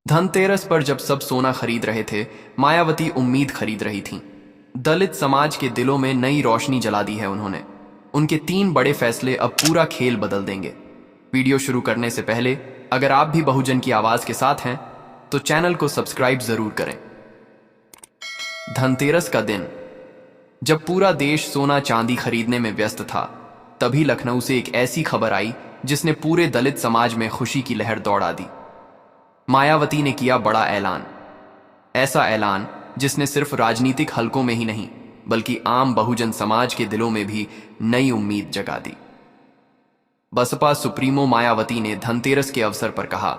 धनतेरस पर जब सब सोना खरीद रहे थे, मायावती उम्मीद खरीद रही थीं। दलित समाज के दिलों में नई रोशनी जला दी है उन्होंने। उनके 3 बड़े फैसले अब पूरा खेल बदल देंगे। वीडियो शुरू करने से पहले अगर आप भी बहुजन की आवाज के साथ हैं तो चैनल को सब्सक्राइब जरूर करें। धनतेरस का दिन, जब पूरा देश सोना चांदी खरीदने में व्यस्त था, तभी लखनऊ से एक ऐसी खबर आई जिसने पूरे दलित समाज में खुशी की लहर दौड़ा दी। मायावती ने किया बड़ा ऐलान। ऐसा ऐलान जिसने सिर्फ राजनीतिक हलकों में ही नहीं बल्कि आम बहुजन समाज के दिलों में भी नई उम्मीद जगा दी। बसपा सुप्रीमो मायावती ने धनतेरस के अवसर पर कहा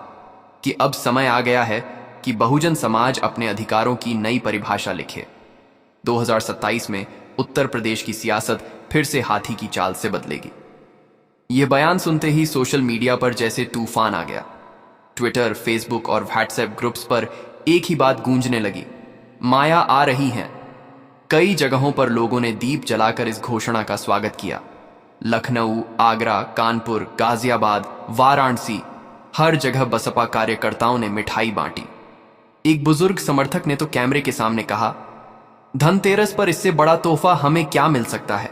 कि अब समय आ गया है कि बहुजन समाज अपने अधिकारों की नई परिभाषा लिखे। 2027 में उत्तर प्रदेश की सियासत फिर से हाथी की चाल से बदलेगी। यह बयान सुनते ही सोशल मीडिया पर जैसे तूफान आ गया। ट्विटर, फेसबुक और व्हाट्सएप ग्रुप्स पर एक ही बात गूंजने लगी, माया आ रही हैं। कई जगहों पर लोगों ने दीप जलाकर इस घोषणा का स्वागत किया। लखनऊ, आगरा, कानपुर, गाजियाबाद, वाराणसी, हर जगह बसपा कार्यकर्ताओं ने मिठाई बांटी। एक बुजुर्ग समर्थक ने तो कैमरे के सामने कहा, धनतेरस पर इससे बड़ा तोहफा हमें क्या मिल सकता है।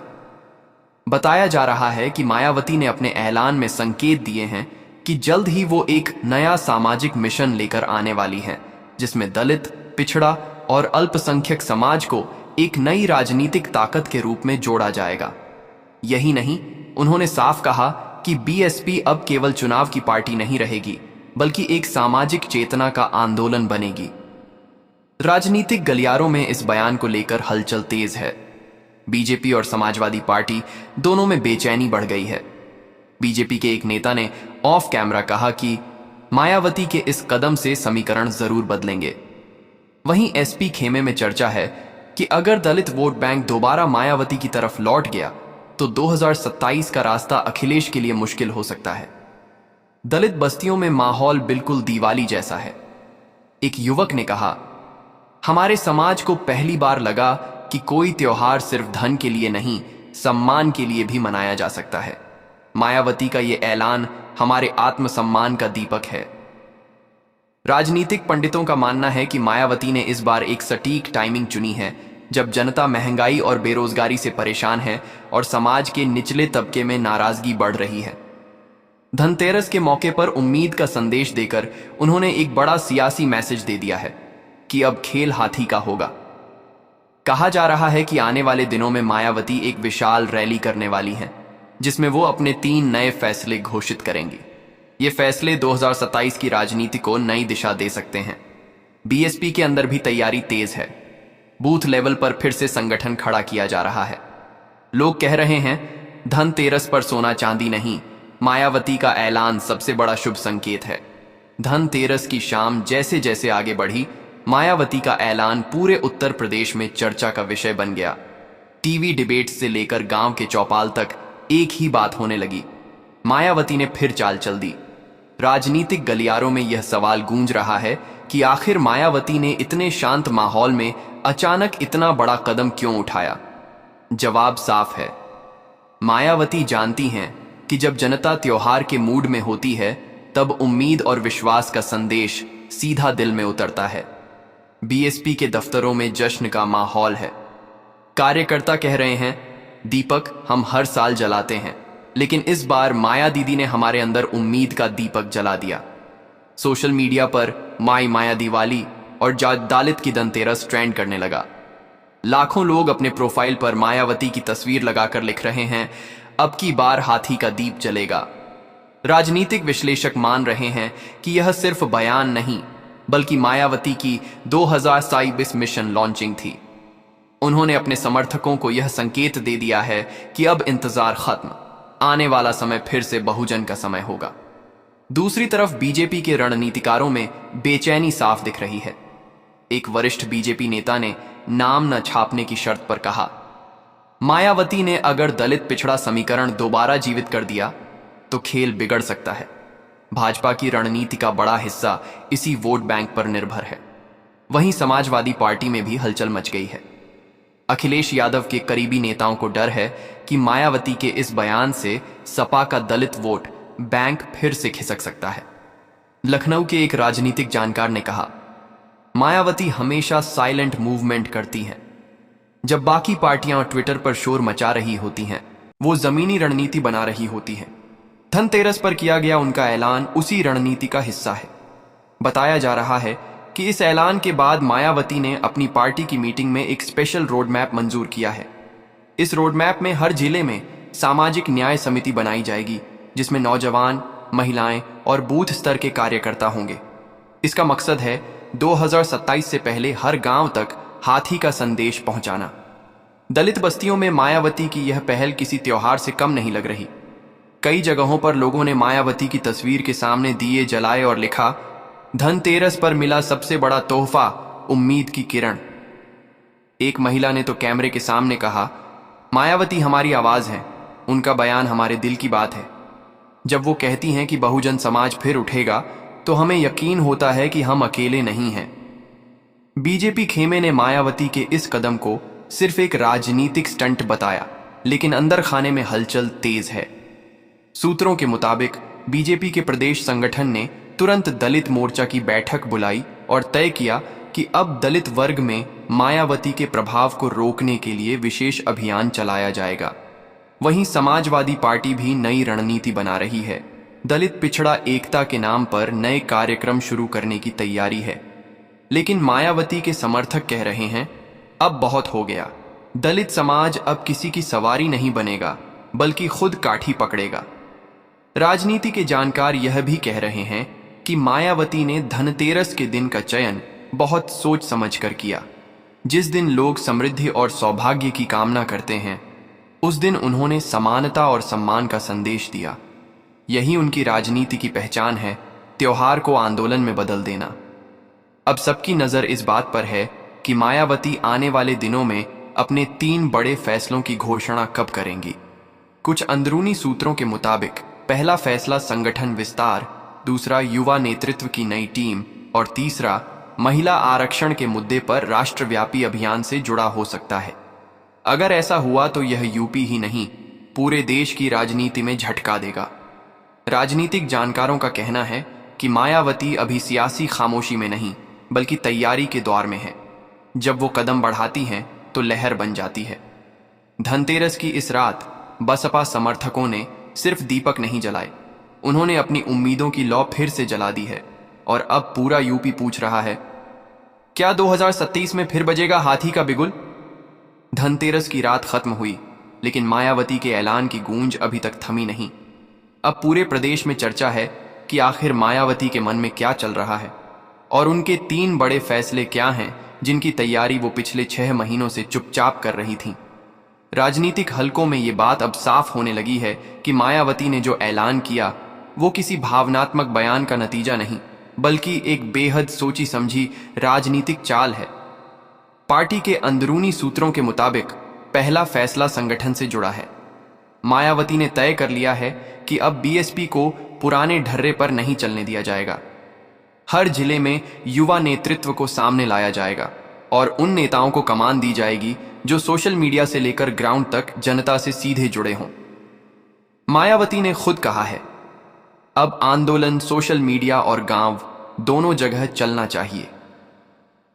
बताया जा रहा है कि मायावती ने अपने ऐलान में संकेत दिए हैं कि जल्द ही वो एक नया सामाजिक मिशन लेकर आने वाली हैं, जिसमें दलित, पिछड़ा और अल्पसंख्यक समाज को एक नई राजनीतिक ताकत के रूप में जोड़ा जाएगा। यही नहीं, उन्होंने साफ कहा कि बीएसपी अब केवल चुनाव की पार्टी नहीं रहेगी बल्कि एक सामाजिक चेतना का आंदोलन बनेगी। राजनीतिक गलियारों में इस बयान को लेकर हलचल तेज है। बीजेपी और समाजवादी पार्टी दोनों में बेचैनी बढ़ गई है। बीजेपी के एक नेता ने ऑफ कैमरा कहा कि मायावती के इस कदम से समीकरण जरूर बदलेंगे। वहीं एसपी खेमे में चर्चा है कि अगर दलित वोट बैंक दोबारा मायावती की तरफ लौट गया तो 2027 का रास्ता अखिलेश के लिए मुश्किल हो सकता है। दलित बस्तियों में माहौल बिल्कुल दिवाली जैसा है। एक युवक ने कहा, हमारे समाज को पहली बार लगा कि कोई त्योहार सिर्फ धन के लिए नहीं, सम्मान के लिए भी मनाया जा सकता है। मायावती का यह ऐलान हमारे आत्मसम्मान का दीपक है। राजनीतिक पंडितों का मानना है कि मायावती ने इस बार एक सटीक टाइमिंग चुनी है, जब जनता महंगाई और बेरोजगारी से परेशान है और समाज के निचले तबके में नाराजगी बढ़ रही है। धनतेरस के मौके पर उम्मीद का संदेश देकर उन्होंने एक बड़ा सियासी मैसेज दे दिया है कि अब खेल हाथी का होगा। कहा जा रहा है कि आने वाले दिनों में मायावती एक विशाल रैली करने वाली हैं, जिसमें वो अपने 3 नए फैसले घोषित करेंगी। ये फैसले 2027 की राजनीति को नई दिशा दे सकते हैं। बीएसपी के अंदर भी तैयारी तेज है। बूथ लेवल पर फिर से संगठन खड़ा किया जा रहा है। लोग कह रहे हैं, धनतेरस पर सोना चांदी नहीं, मायावती का ऐलान सबसे बड़ा शुभ संकेत है। धनतेरस की शाम जैसे जैसे आगे बढ़ी, मायावती का ऐलान पूरे उत्तर प्रदेश में चर्चा का विषय बन गया। टीवी डिबेट से लेकर गांव के चौपाल तक एक ही बात होने लगी, मायावती ने फिर चाल चल दी। राजनीतिक गलियारों में यह सवाल गूंज रहा है कि आखिर मायावती ने इतने शांत माहौल में अचानक इतना बड़ा कदम क्यों उठाया। जवाब साफ है, मायावती जानती हैं कि जब जनता त्योहार के मूड में होती है तब उम्मीद और विश्वास का संदेश सीधा दिल में उतरता है। बीएसपी के दफ्तरों में जश्न का माहौल है। कार्यकर्ता कह रहे हैं, दीपक हम हर साल जलाते हैं, लेकिन इस बार माया दीदी ने हमारे अंदर उम्मीद का दीपक जला दिया। सोशल मीडिया पर माई माया दिवाली और दलित की धनतेरस ट्रेंड करने लगा। लाखों लोग अपने प्रोफाइल पर मायावती की तस्वीर लगाकर लिख रहे हैं, अब की बार हाथी का दीप जलेगा। राजनीतिक विश्लेषक मान रहे हैं कि यह सिर्फ बयान नहीं बल्कि मायावती की 2027 मिशन लॉन्चिंग थी। उन्होंने अपने समर्थकों को यह संकेत दे दिया है कि अब इंतजार खत्म, आने वाला समय फिर से बहुजन का समय होगा। दूसरी तरफ बीजेपी के रणनीतिकारों में बेचैनी साफ दिख रही है। एक वरिष्ठ बीजेपी नेता ने नाम न छापने की शर्त पर कहा, मायावती ने अगर दलित पिछड़ा समीकरण दोबारा जीवित कर दिया तो खेल बिगड़ सकता है। भाजपा की रणनीति का बड़ा हिस्सा इसी वोट बैंक पर निर्भर है। वहीं समाजवादी पार्टी में भी हलचल मच गई है। अखिलेश यादव के करीबी नेताओं को डर है कि मायावती के इस बयान से सपा का दलित वोट बैंक फिर से खिसक सकता है। लखनऊ के एक राजनीतिक जानकार ने कहा, मायावती हमेशा साइलेंट मूवमेंट करती हैं। जब बाकी पार्टियां ट्विटर पर शोर मचा रही होती हैं, वो जमीनी रणनीति बना रही होती हैं। धनतेरस पर किया गया उनका ऐलान उसी रणनीति का हिस्सा है। बताया जा रहा है कि इस ऐलान के बाद मायावती ने अपनी पार्टी की मीटिंग में एक स्पेशल रोड मैप मंजूर किया है। इस रोड मैप में हर जिले में सामाजिक न्याय समिति बनाई जाएगी, जिसमें नौजवान, महिलाएं और बूथ स्तर के कार्यकर्ता होंगे। इसका मकसद है 2027 से पहले हर गांव तक हाथी का संदेश पहुंचाना। दलित बस्तियों में मायावती की यह पहल किसी त्योहार से कम नहीं लग रही। कई जगहों पर लोगों ने मायावती की तस्वीर के सामने दिए जलाए और लिखा, धनतेरस पर मिला सबसे बड़ा तोहफा, उम्मीद की किरण। एक महिला ने तो कैमरे के सामने कहा, मायावती हमारी आवाज है, उनका बयान हमारे दिल की बात है। जब वो कहती हैं कि बहुजन समाज फिर उठेगा, तो हमें यकीन होता है कि हम अकेले नहीं हैं। बीजेपी खेमे ने मायावती के इस कदम को सिर्फ एक राजनीतिक स्टंट बताया, लेकिन अंदर खाने में हलचल तेज है। सूत्रों के मुताबिक बीजेपी के प्रदेश संगठन ने तुरंत दलित मोर्चा की बैठक बुलाई और तय किया कि अब दलित वर्ग में मायावती के प्रभाव को रोकने के लिए विशेष अभियान चलाया जाएगा। वहीं समाजवादी पार्टी भी नई रणनीति बना रही है। दलित पिछड़ा एकता के नाम पर नए कार्यक्रम शुरू करने की तैयारी है। लेकिन मायावती के समर्थक कह रहे हैं, अब बहुत हो गया। दलित समाज अब किसी की सवारी नहीं बनेगा, बल्कि खुद काठी पकड़ेगा। राजनीति के जानकार यह भी कह रहे हैं कि मायावती ने धनतेरस के दिन का चयन बहुत सोच समझकर किया। जिस दिन लोग समृद्धि और सौभाग्य की कामना करते हैं, उस दिन उन्होंने समानता और सम्मान का संदेश दिया। यही उनकी राजनीति की पहचान है, त्योहार को आंदोलन में बदल देना। अब सबकी नजर इस बात पर है कि मायावती आने वाले दिनों में अपने 3 बड़े फैसलों की घोषणा कब करेंगी। कुछ अंदरूनी सूत्रों के मुताबिक पहला फैसला संगठन विस्तार, दूसरा युवा नेतृत्व की नई टीम और तीसरा महिला आरक्षण के मुद्दे पर राष्ट्रव्यापी अभियान से जुड़ा हो सकता है। अगर ऐसा हुआ तो यह यूपी ही नहीं, पूरे देश की राजनीति में झटका देगा। राजनीतिक जानकारों का कहना है कि मायावती अभी सियासी खामोशी में नहीं, बल्कि तैयारी के दौर में है। जब वो कदम बढ़ाती हैं तो लहर बन जाती है। धनतेरस की इस रात बसपा समर्थकों ने सिर्फ दीपक नहीं जलाए, उन्होंने अपनी उम्मीदों की लौ फिर से जला दी है। और अब पूरा यूपी पूछ रहा है, क्या 2027 में फिर बजेगा हाथी का बिगुल? धनतेरस की रात खत्म हुई, लेकिन मायावती के ऐलान की गूंज अभी तक थमी नहीं। अब पूरे प्रदेश में चर्चा है कि आखिर मायावती के मन में क्या चल रहा है और उनके 3 बड़े फैसले क्या हैं जिनकी तैयारी वो पिछले 6 महीनों से चुपचाप कर रही थीं। राजनीतिक हलकों में ये बात अब साफ होने लगी है कि मायावती ने जो ऐलान किया वो किसी भावनात्मक बयान का नतीजा नहीं, बल्कि एक बेहद सोची समझी राजनीतिक चाल है। पार्टी के अंदरूनी सूत्रों के मुताबिक पहला फैसला संगठन से जुड़ा है। मायावती ने तय कर लिया है कि अब बीएसपी को पुराने ढर्रे पर नहीं चलने दिया जाएगा। हर जिले में युवा नेतृत्व को सामने लाया जाएगा और उन नेताओं को कमान दी जाएगी जो सोशल मीडिया से लेकर ग्राउंड तक जनता से सीधे जुड़े हों। मायावती ने खुद कहा है, अब आंदोलन सोशल मीडिया और गांव दोनों जगह चलना चाहिए।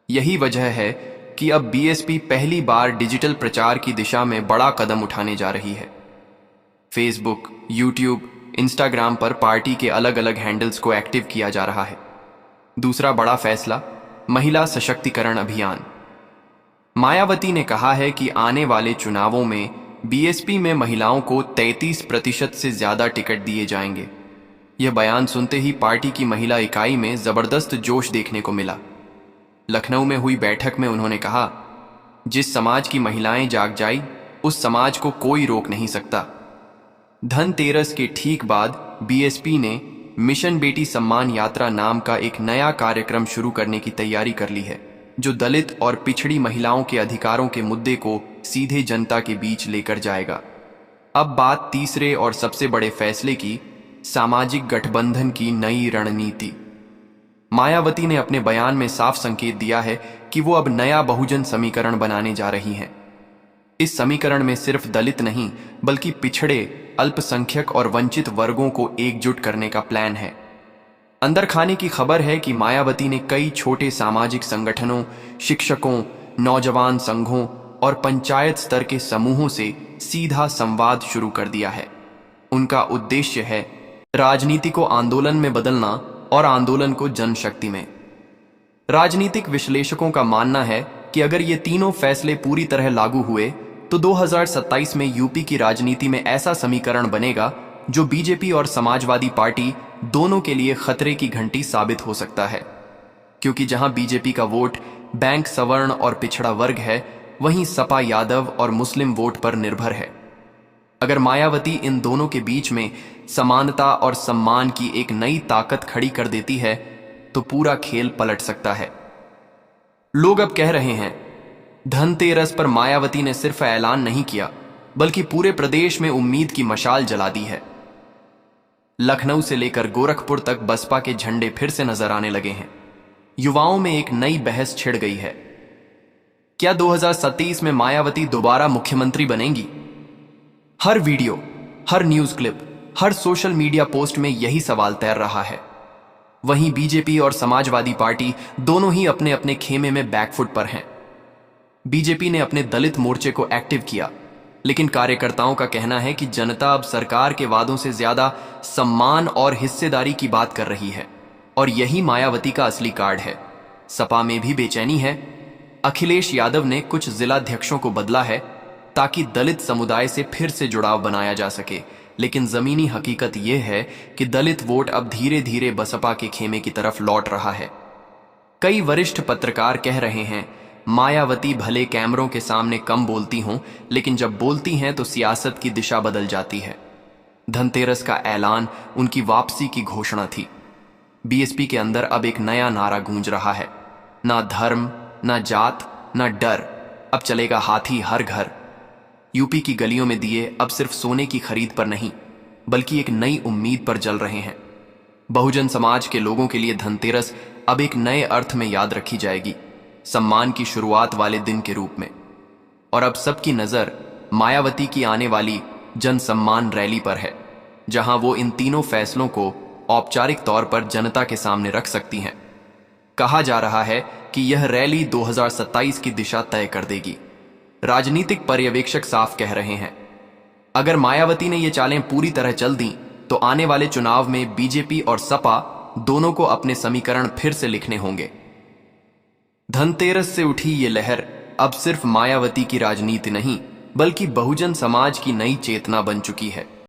यही वजह है कि अब बीएसपी पहली बार डिजिटल प्रचार की दिशा में बड़ा कदम उठाने जा रही है। फेसबुक, यूट्यूब, इंस्टाग्राम पर पार्टी के अलग अलग हैंडल्स को एक्टिव किया जा रहा है। दूसरा बड़ा फैसला, महिला सशक्तिकरण अभियान। मायावती ने कहा है कि आने वाले चुनावों में बीएसपी में महिलाओं को 33% से ज्यादा टिकट दिए जाएंगे। यह बयान सुनते ही पार्टी की महिला इकाई में जबरदस्त जोश देखने को मिला। लखनऊ में हुई बैठक में उन्होंने कहा, जिस समाज की महिलाएं जाग जाई, उस समाज को कोई रोक नहीं सकता। धनतेरस के ठीक बाद बीएसपी ने मिशन बेटी सम्मान यात्रा नाम का एक नया कार्यक्रम शुरू करने की तैयारी कर ली है, जो दलित और पिछड़ी महिलाओं के अधिकारों के मुद्दे को सीधे जनता के बीच लेकर जाएगा। अब बात तीसरे और सबसे बड़े फैसले की, सामाजिक गठबंधन की नई रणनीति। मायावती ने अपने बयान में साफ संकेत दिया है कि वो अब नया बहुजन समीकरण बनाने जा रही हैं। इस समीकरण में सिर्फ दलित नहीं, बल्कि पिछड़े, अल्पसंख्यक और वंचित वर्गों को एकजुट करने का प्लान है। अंदर खाने की खबर है कि मायावती ने कई छोटे सामाजिक संगठनों, शिक्षकों, नौजवान संघों और पंचायत स्तर के समूहों से सीधा संवाद शुरू कर दिया है। उनका उद्देश्य है राजनीति को आंदोलन में बदलना और आंदोलन को जनशक्ति में। राजनीतिक विश्लेषकों का मानना है कि अगर ये तीनों फैसले पूरी तरह लागू हुए तो 2027 में यूपी की राजनीति में ऐसा समीकरण बनेगा जो बीजेपी और समाजवादी पार्टी दोनों के लिए खतरे की घंटी साबित हो सकता है। क्योंकि जहां बीजेपी का वोट बैंक, सवर्ण और पिछड़ा वर्ग है, वहीं सपा यादव और मुस्लिम वोट पर निर्भर है। अगर मायावती इन दोनों के बीच में समानता और सम्मान की एक नई ताकत खड़ी कर देती है तो पूरा खेल पलट सकता है। लोग अब कह रहे हैं धनतेरस पर मायावती ने सिर्फ ऐलान नहीं किया बल्कि पूरे प्रदेश में उम्मीद की मशाल जला दी है। लखनऊ से लेकर गोरखपुर तक बसपा के झंडे फिर से नजर आने लगे हैं। युवाओं में एक नई बहस छिड़ गई है। क्या 2027 में मायावती दोबारा मुख्यमंत्री बनेंगी? हर वीडियो, हर न्यूज क्लिप, हर सोशल मीडिया पोस्ट में यही सवाल तैर रहा है। वहीं बीजेपी और समाजवादी पार्टी दोनों ही अपने अपने खेमे में बैकफुट पर हैं। बीजेपी ने अपने दलित मोर्चे को एक्टिव किया, लेकिन कार्यकर्ताओं का कहना है कि जनता अब सरकार के वादों से ज्यादा सम्मान और हिस्सेदारी की बात कर रही है और यही मायावती का असली कार्ड है। सपा में भी बेचैनी है। अखिलेश यादव ने कुछ जिलाध्यक्षों को बदला है ताकि दलित समुदाय से फिर से जुड़ाव बनाया जा सके, लेकिन जमीनी हकीकत यह है कि दलित वोट अब धीरे धीरे बसपा के खेमे की तरफ लौट रहा है। कई वरिष्ठ पत्रकार कह रहे हैं मायावती भले कैमरों के सामने कम बोलती हों, लेकिन जब बोलती हैं तो सियासत की दिशा बदल जाती है। धनतेरस का ऐलान उनकी वापसी की घोषणा थी। बीएसपी के अंदर अब एक नया नारा गूंज रहा है, ना धर्म, ना जात, ना डर, अब चलेगा हाथी हर घर। यूपी की गलियों में दिए अब सिर्फ सोने की खरीद पर नहीं बल्कि एक नई उम्मीद पर जल रहे हैं। बहुजन समाज के लोगों के लिए धनतेरस अब एक नए अर्थ में याद रखी जाएगी, सम्मान की शुरुआत वाले दिन के रूप में। और अब सबकी नजर मायावती की आने वाली जन सम्मान रैली पर है, जहां वो इन तीनों फैसलों को औपचारिक तौर पर जनता के सामने रख सकती हैं। कहा जा रहा है कि यह रैली 2027 की दिशा तय कर देगी। राजनीतिक पर्यवेक्षक साफ कह रहे हैं अगर मायावती ने ये चालें पूरी तरह चल दी तो आने वाले चुनाव में बीजेपी और सपा दोनों को अपने समीकरण फिर से लिखने होंगे। धनतेरस से उठी ये लहर अब सिर्फ मायावती की राजनीति नहीं बल्कि बहुजन समाज की नई चेतना बन चुकी है।